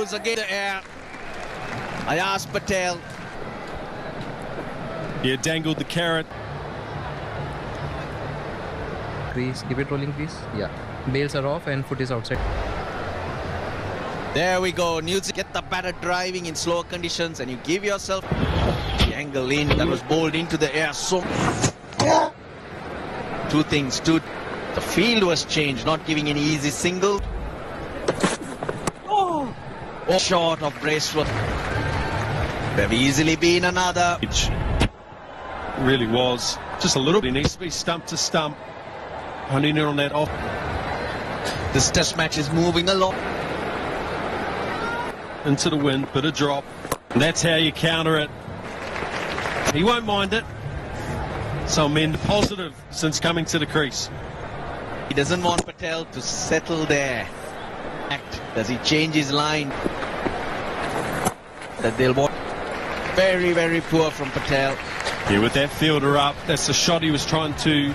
goes again the air. Ayaz Patel. Yeah, dangled the carrot. Please keep it rolling, please. Yeah. Bails are off and foot is outside. There we go. New Zealand get the batter driving in slower conditions, and you give yourself the angle in that was bowled into the air. So two things. The field was changed, not giving any easy single. Oh, short of Braceworth. Could have easily been another. It really was. Just a little bit. It needs to be stump to stump. Honing in on that off. This test match is moving along. Into the wind, bit of drop. And that's how you counter it. He won't mind it. So men positive since coming to the crease. He doesn't want Patel to settle there. Does he change his line? That they'll want. Very, very poor from Patel. Yeah, with that fielder up, that's the shot he was trying to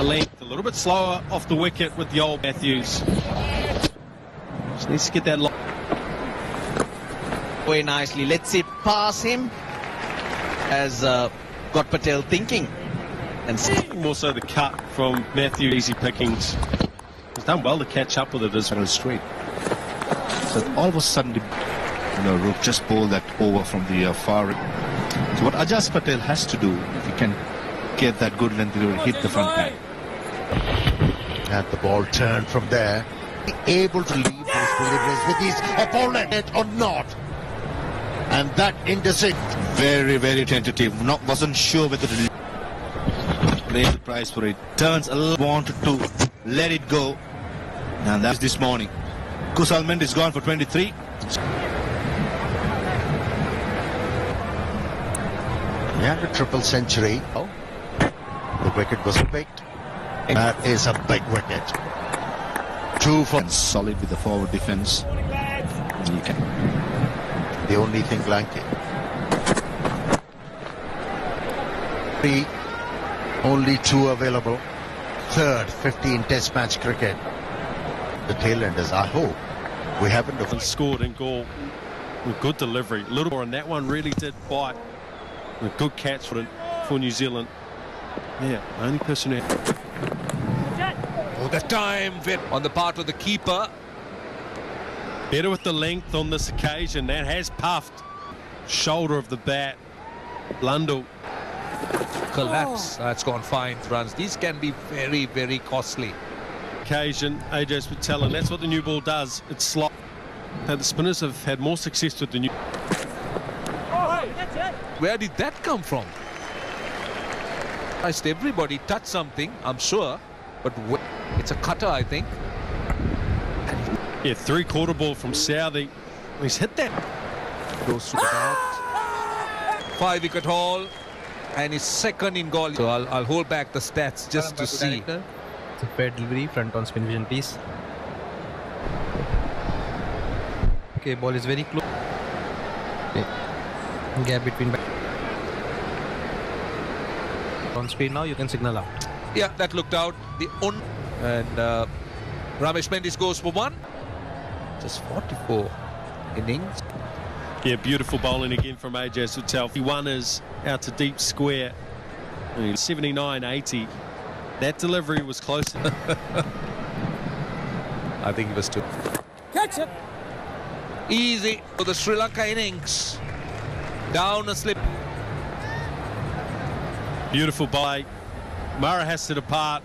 length. A little bit slower off the wicket with the old Matthews. Just needs to get that line. Very nicely. Let's see, pass him. Has got Patel thinking. And more so the cut from Matthew. Easy pickings. He's done well to catch up with it as well. Straight. So all of a sudden, Rook just bowled that over from the far. So what Ajaz Patel has to do, if he can get that good length, he will hit the front line. And the ball turned from there. Able to leave those deliveries with his opponent or not. And that indecision. Very, very tentative. Wasn't sure whether to pay the price for it. Turns a little, wanted to let it go. And that's this morning. Kusal Mendes gone for 23. Yeah, a triple century. Oh, the wicket was picked. That is a big wicket. 2 for solid with the forward defense. The only thing lacking. 3, only 2 available. Third 15 Test match cricket. The tail enders, I hope we haven't scored in goal with good delivery. A little more, and that one really did bite. A good catch for New Zealand. Yeah, only person who. Oh, the time on the part of the keeper. Better with the length on this occasion. That has puffed. Shoulder of the bat. Blundell. Collapse. That's gone fine runs. These can be very, very costly. Occasion, Ajaz Patel, and that's what the new ball does. It's slot. Now the spinners have had more success with the new. Where did that come from? Everybody touched something, I'm sure, but it's a cutter, I think. Yeah, 3/4 ball from Southey. He's hit that. Goes to the bat. 5-wicket haul, and he's second in goal. So I'll hold back the stats just to see. It's a fair delivery, front on spin vision, please. Okay, ball is very close. Okay. Gap between on speed now, you can signal out. Yeah, that looked out. And Ramesh Mendes goes for 1. Just 44 innings. Yeah, beautiful bowling again from Ajaz Patel. 1 is out to deep square. 79-80. That delivery was close. I think he was too. Catch it. Easy for the Sri Lanka innings. Down a slip. Beautiful bye. Mara has to depart.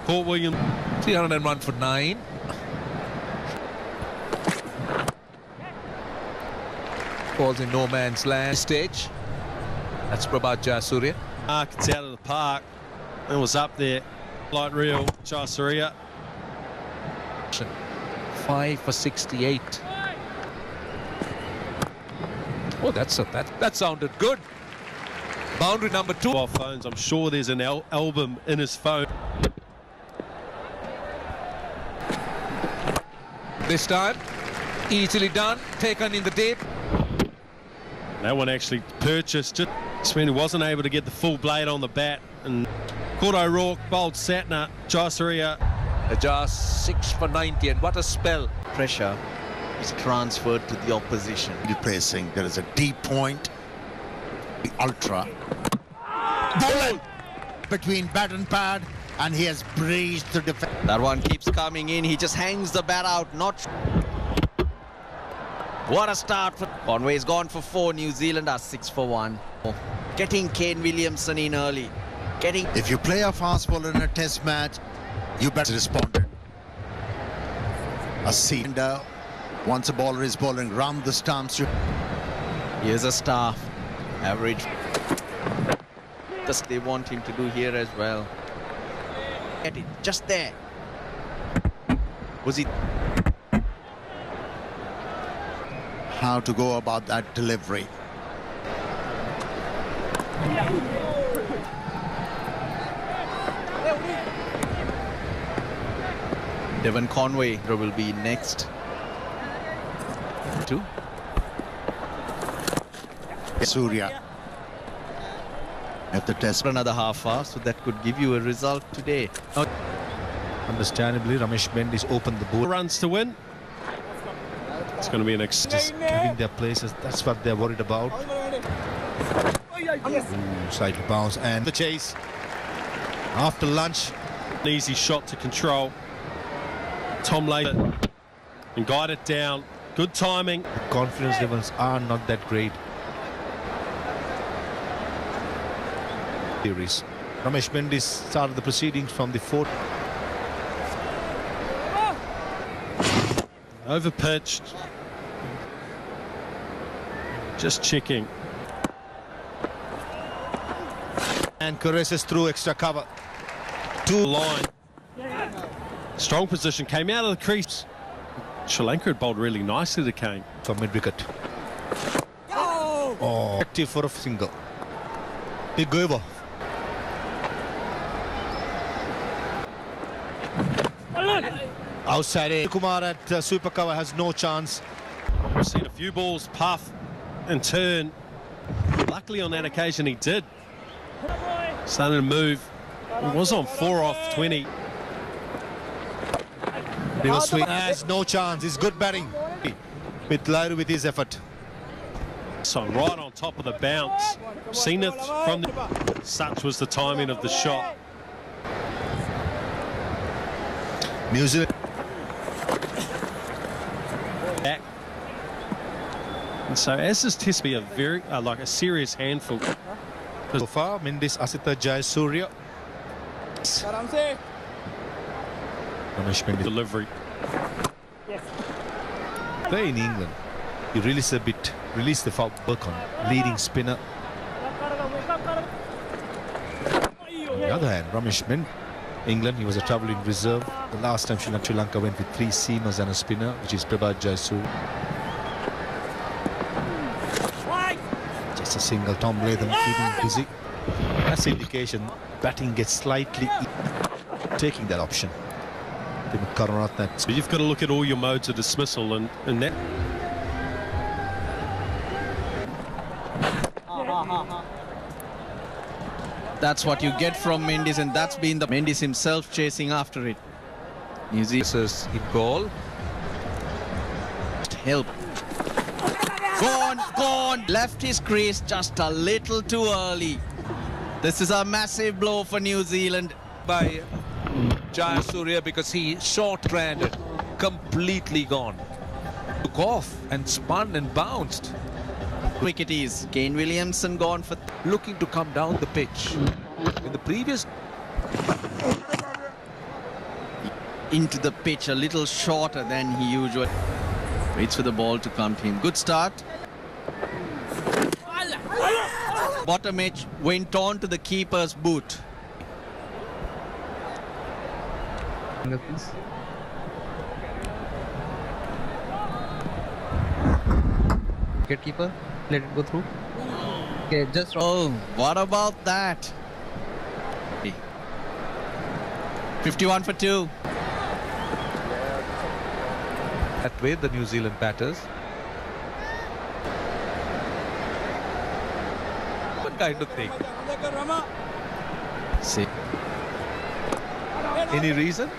Port William. 301 for 9. Falls in no man's land stage. That's Prabhat Jayasuriya. It's out of the park. It was up there. Light reel, Jayasuriya. 5 for 68. Oh, that sounded good. Boundary number 2. Mobile phones. I'm sure there's an album in his phone. This time, easily done. Taken in the deep. That one actually purchased. Just when he wasn't able to get the full blade on the bat. And Caught O'Rourke, bowled Satner, Jayasuriya. Ajaz 6 for 90, and what a spell. Pressure. is transferred to the opposition. Replacing, there is a deep point. The ultra. Ball between bat and pad, and he has breezed the defense. That one keeps coming in. He just hangs the bat out. What a start for Conway's gone for 4. New Zealand are 6 for 1. Getting Kane Williamson in early. If you play a fast bowler in a test match, you better respond. A seamer, once a bowler is bowling round the stumps. Here's a staff. Average. They want him to do here as well. Get it. Just there. Was it? How to go about that delivery. Devon Conway will be next. 2. Surya. At the test. Another half hour, so that could give you a result today. Understandably, Ramesh Mendis opened the board. Runs to win. It's going to be an Just giving their places. That's what they're worried about. Ooh, slightly bounce and the chase. After lunch, An easy shot to control. Tom laid it and guide it down. Good timing. the confidence levels are not that great. Series. Ramesh Mendis started the proceedings from the 4th. Overpitched. Just checking. And caresses through extra cover. Two line. Strong position. Came out of the crease. Sri Lanka had bowled really nicely to Kane. From mid-wicket. Oh, active for a single. Big go over. Outside it. Kumar at super cover has no chance. We've seen a few balls puff and turn. Luckily on that occasion he did. Started to move. He was on 4 off 20. Reverse swing has no chance. It's good batting. With Lairu with his effort. So right on top of the bounce. Seen it from the... Such was the timing of the shot. New Zealand. Back. And so as this test be a very like a serious handful. So far, Mendis, Asitha Jayasuriya. Ramesh Mendis. Delivery. Play in England. You release the foul work on leading spinner. On the other hand, Ramesh Mendis, England, he was a trouble in reserve. The last time Sri Lanka went with 3 seamers and a spinner, which is Prabhat Jayasuriya. Just a single. Tom Latham keeping busy. That's indication batting gets slightly taking that option. So you've got to look at all your modes of dismissal and that. That's what you get from Mendis, and that's been the Mendis himself chasing after it. New Zealand This is in goal. help. Gone. Left his crease just a little too early. This is a massive blow for New Zealand. By Jayasuriya because he short-handed, completely gone. Took off and spun and bounced. Wicket is Kane Williamson gone for Looking to come down the pitch. In the previous into the pitch a little shorter than he usually waits for the ball to come to him. Good start. Bottom edge went on to the keeper's boot. Wicketkeeper, let it go through. Okay, just Oh, what about that? 51 for 2. that way, the New Zealand batters. What kind of thing? See. Any reason?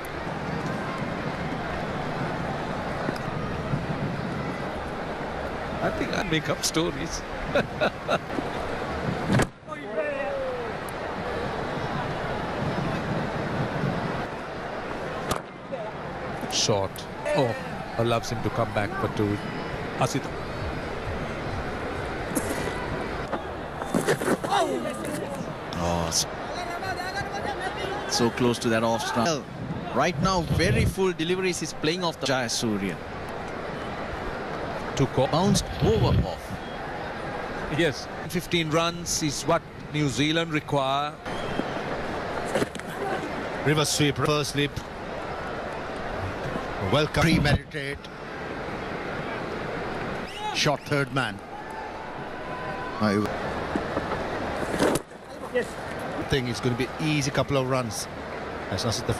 I think I make up stories. Short. Oh, allows him to come back, but to Asit. Oh, so close to that off strike. Well, right now, very full deliveries. He's playing off the Jayasuriya. To call. Bounced over off. Yes, 15 runs is what New Zealand require. Reverse sweep, reverse slip. Welcome. Premeditate. Shot third man. I think it's going to be easy couple of runs. That's not the.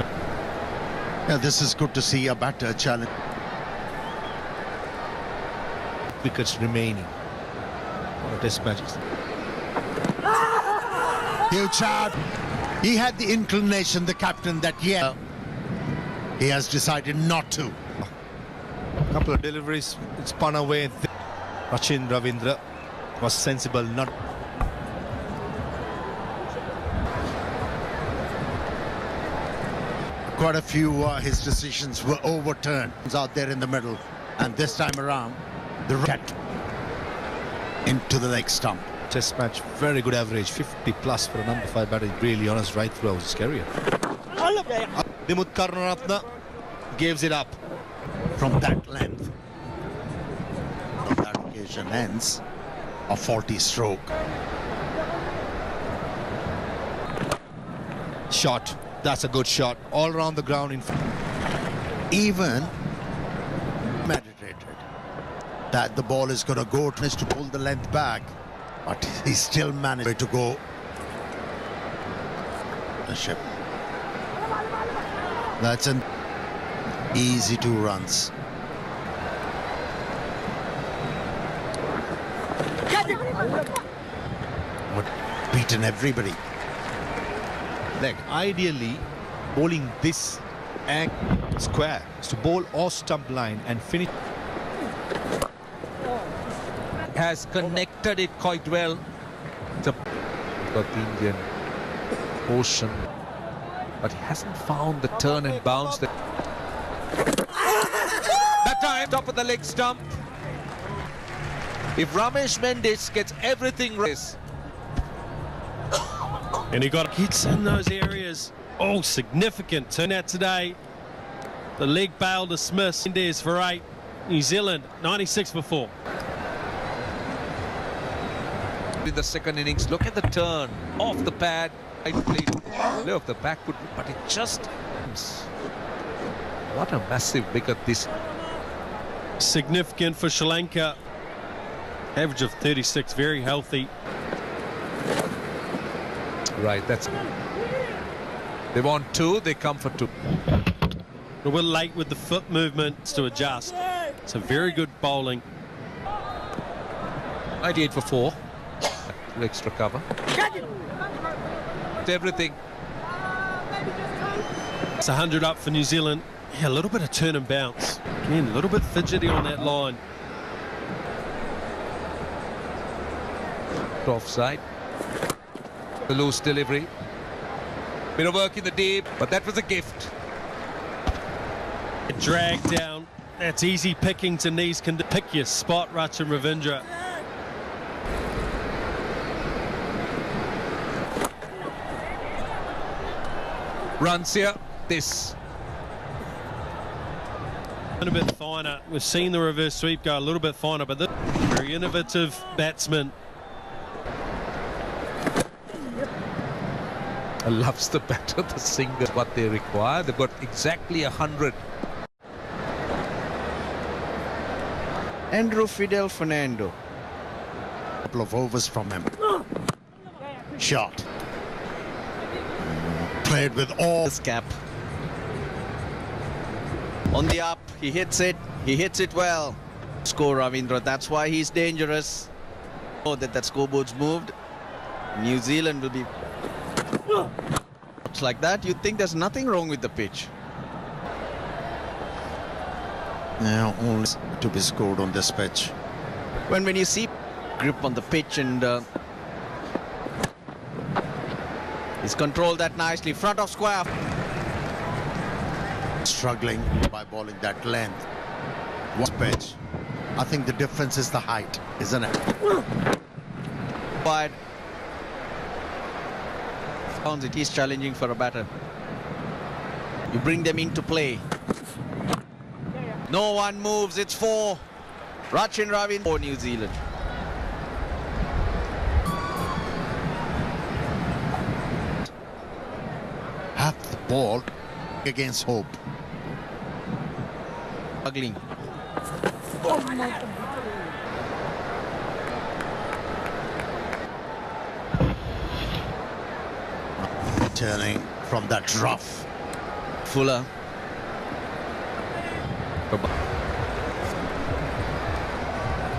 Yeah, this is good to see a batter challenge. Wickets remaining. Test matches. Huge shot. He had the inclination, the captain, that yeah, he has decided not to. Couple of deliveries, it's spun away. Rachin Ravindra was sensible, not. Quite a few his decisions were overturned. He's out there in the middle, and this time around, the rat into the leg stump. Test match, very good average, 50 plus for a number 5 batter, really honest right throughout his career. Dimuth Karunaratne gives it up. From that length, on that occasion ends a faulty stroke. Shot, that's a good shot, all around the ground. Even meditated that the ball is going to go to pull the length back, but he still managed to go the ship. That's an easy 2 runs. But beaten everybody. Like ideally, bowling this square is to bowl off stump line and finish. Has connected it quite well. Got the Indian Ocean, but he hasn't found the turn and bounce. That time, top of the leg stump. If Ramesh Mendis gets everything right. And he got hits in those areas. Oh, significant turn out today. The leg bail dismissed. India's for 8. New Zealand 96 for 4. In the second innings, look at the turn off the pad. I played lay off the back foot, but it just. What a massive wicket this. Significant for Sri Lanka. Average of 36, very healthy. Right, that's. They want 2, they come for 2. A little late with the foot movements to adjust. It's a very good bowling. 98 for 4. Extra cover. Everything. It's 100 up for New Zealand. Yeah, a little bit of turn and bounce. Again, a little bit fidgety on that line. Offside. The loose delivery. Bit of work in the deep, but that was a gift. Drag down. That's easy picking to knees. Can pick your spot, Rachin Ravindra. Runs here. This. A bit finer. We've seen the reverse sweep go a little bit finer, but this very innovative batsman. Loves the batter, the singers, what they require. They've got exactly 100. Andrew Fidel Fernando. Couple of overs from him. Shot. Played with all This cap. On the up, he hits it well. Score Ravindra, that's why he's dangerous. Oh, that scoreboard's moved. New Zealand will be like that. You'd think there's nothing wrong with the pitch. now only to be scored on this pitch. When you see grip on the pitch and he's controlled that nicely, front of square. Struggling by bowling that length. One pitch. I think the difference is the height, isn't it? Wide. It is challenging for a batter. You bring them into play. No one moves. It's 4. Rachin Ravindra for New Zealand. Have the ball against hope. Struggling. Turning from that rough. Fuller.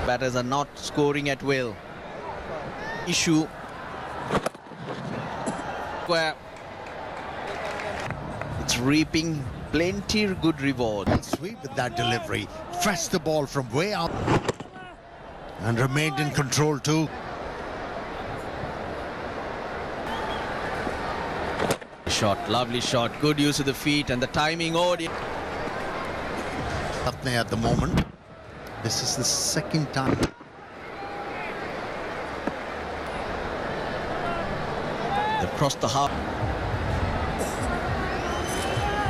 Batters are not scoring at will. Issue. Where it's reaping plenty good reward. Sweep with that delivery. Fetched the ball from way out. And remained in control too. Shot, lovely shot, good use of the feet and the timing. Oh, Ratne at the moment. This is the second time. They've crossed the half.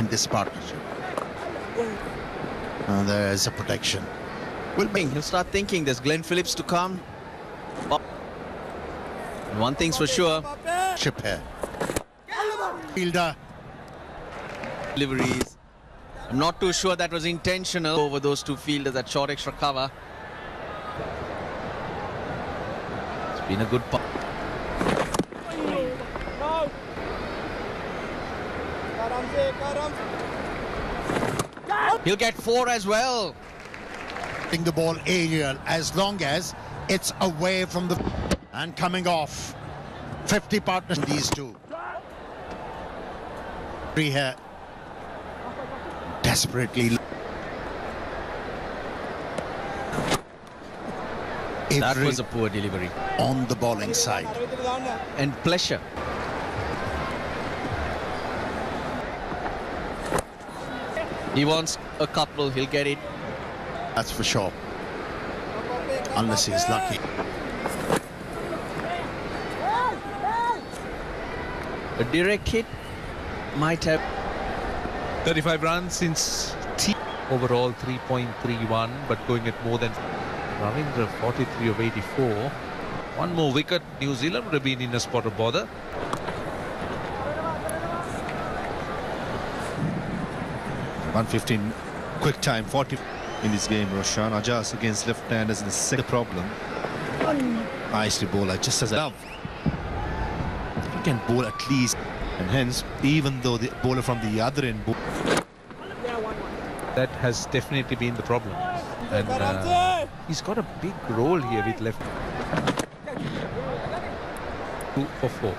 In this partnership. And there's a protection. He'll start thinking there's Glenn Phillips to come. And one thing's for sure. Chip here. Fielder. Deliveries. I'm not too sure that was intentional over those two fielders at short extra cover. It's been a good putt. He'll get 4 as well. The ball aerial as long as it's away from the and coming off. 50 partners these two. 3 here. Desperately. That was a poor delivery. On the bowling side. And pleasure. He wants a couple, he'll get it. That's for sure. Unless he's lucky. A direct hit might have. 35 runs since overall 3.31, but going at more than Ravindra 43 of 84. One more wicket, New Zealand would have been in a spot of bother. .115 quick time, 40 in this game. Roshan Ajas against left-handers in the second problem. Nicely bowler, just as a love. He can bowl at least, and hence, even though the bowler from the other end. That has definitely been the problem. And he's got a big role here with left. 2 for 4.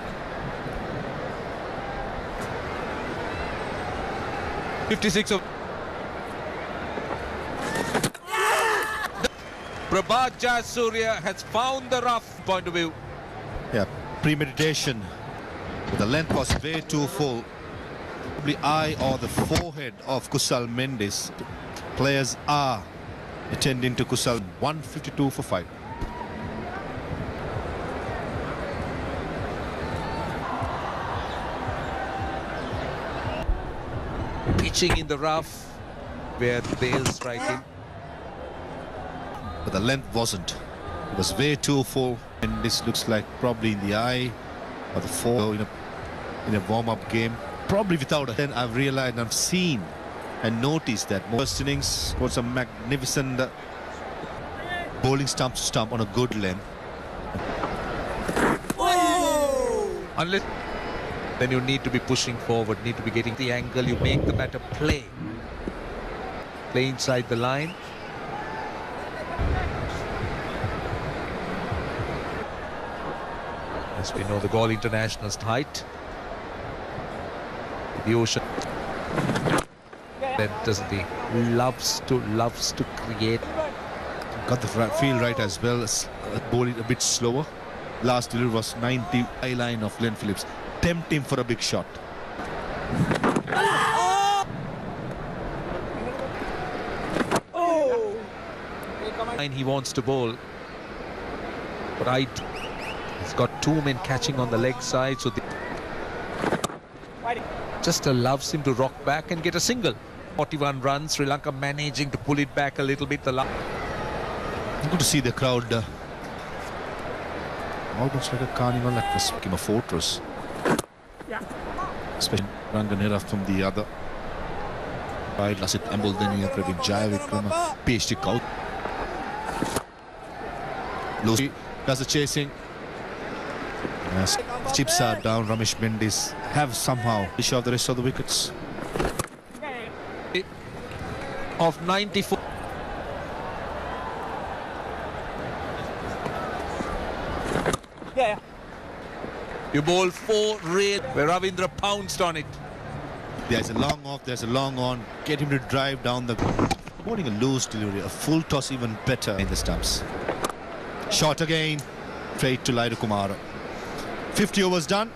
56 of Prabhat Jayasuriya has found the rough point of view. Yeah, premeditation. The length was way too full. Probably eye or the forehead of Kusal Mendis. Players are attending to Kusal. 152 for 5. Pitching in the rough where they'll strike him. But the length wasn't. It was way too full, and this looks like probably in the eye or the forehead in a warm-up game. Probably without a. Then I've realized and I've seen and noticed that most innings got some magnificent bowling stump to stump on a good length. Unless then you need to be pushing forward, need to be getting the angle, you make the batter play inside the line. As we know, the Galle International's tight. The Ocean, then doesn't he? Loves to create Got the field right as well. Bowling a bit slower. Last delivery was 90 high line of Glenn Phillips. Tempt him for a big shot. And he wants to bowl, but he's got two men catching on the leg side, so just allows him to rock back and get a single. 41 runs, Sri Lanka managing to pull it back a little bit. Good to see the crowd almost like a carnival at this became a fortress. Especially Ranganera from the other side. Lasit Embuldeniya, Praveen Jayavikrama, PhD Kaut. Lucy does the chasing. As the chips are down, Ramesh Mendis have somehow finished off the rest of the wickets. Of 94. You bowl 4 real where Ravindra pounced on it. There's a long off, there's a long on. Get him to drive down the... Bowling a loose delivery, a full toss even better in the stumps. Shot again, straight to Laidu Kumara. 50 overs done.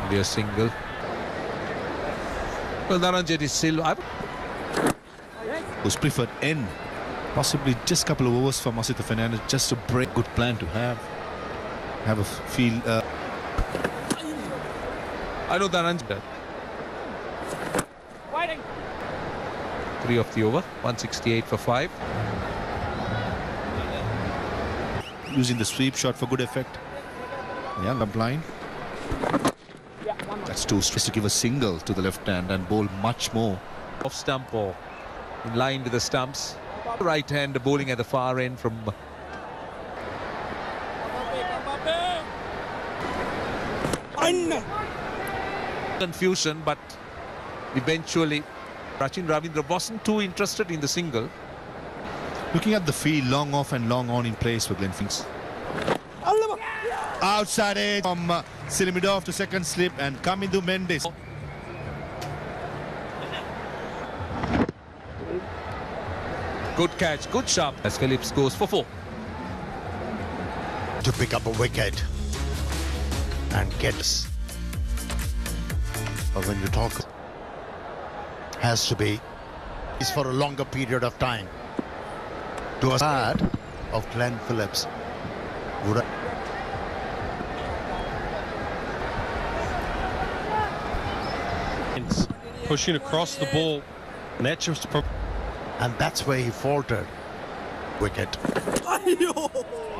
Only a single. Well, Dharanjit is still... Who's preferred end. Possibly just a couple of overs for Masita Fernandez, just a break. Good plan to have. Have a feel. I know Dharanjit. 3 of the over, 168 for 5. Using the sweep shot for good effect. Yeah, lump line. That's too stressed to give a single to the left hand and bowl much more. Off stump ball, in line with the stumps. Right hand bowling at the far end from... Confusion, but eventually Rachin Ravindra wasn't too interested in the single. Looking at the field, long off and long on in place for Glenn Phillips. Outside edge from Silimidov to second slip and Kamindu Mendis. Good catch, good sharp as Phillips goes for 4. To pick up a wicket and gets. But when you talk, has to be is for a longer period of time. To a side of Glenn Phillips would pushing across the ball, and that just and that's where he faltered. Wicket.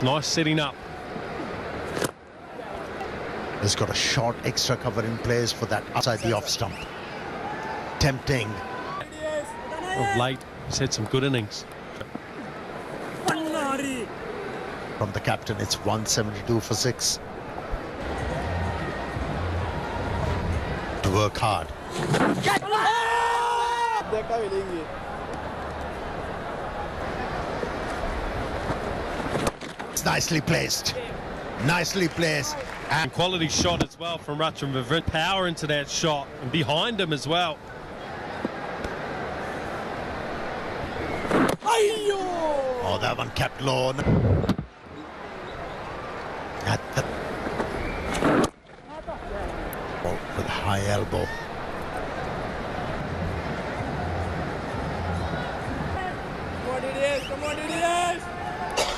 nice setting up. He's got a short extra cover in place for that outside the off stump. Tempting. Of late, he's had some good innings. From the captain, it's 172 for 6. To work hard. It's nicely placed. Nicely placed. And quality shot as well from Rachin Ravindra. Power into that shot and behind him as well. Oh, that one kept low. At the with a high elbow.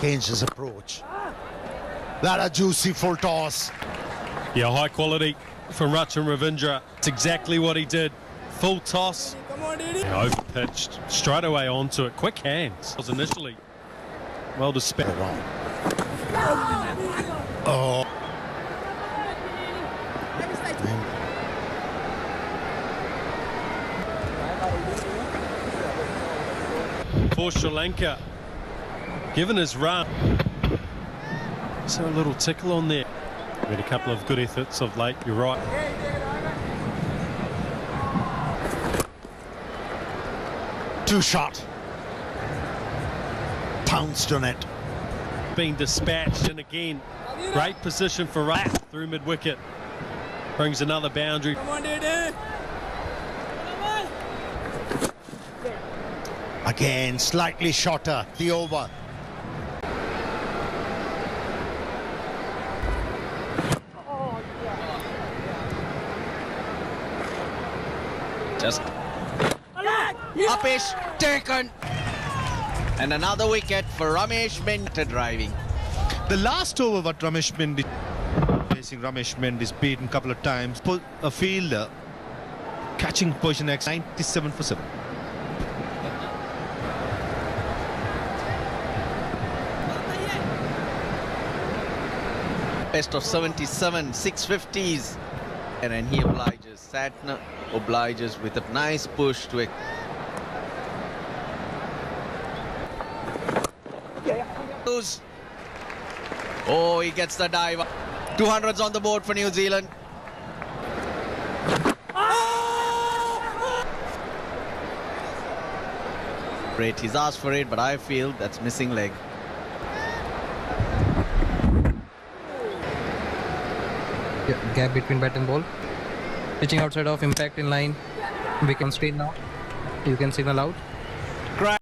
Change his approach. That a juicy full toss. Yeah, high quality from Rachin Ravindra. It's exactly what he did. Full toss. Yeah, over pitched straight away onto it. Quick hands. Was initially well dispatched. Oh. For Sri Lanka, given his run, so a little tickle on there. We had a couple of good efforts of late, you're right. Two shot. Pounced on it. Being dispatched, and again, great position for Rat through mid-wicket. Brings another boundary. Again, slightly shorter, the over. Just upish taken. And another wicket for Ramesh Mendis driving. The last over what Ramesh Mendis facing Ramesh Mendis beaten a couple of times. A fielder catching position X 97 for 7. Best of 77, 650s. And he obliges. Satna obliges with a nice push to it. Oh, he gets the dive. 200s on the board for New Zealand. Great, he's asked for it, but I feel that's missing leg. Yeah, gap between bat and ball. Pitching outside of impact in line. We can straight now. You can signal out.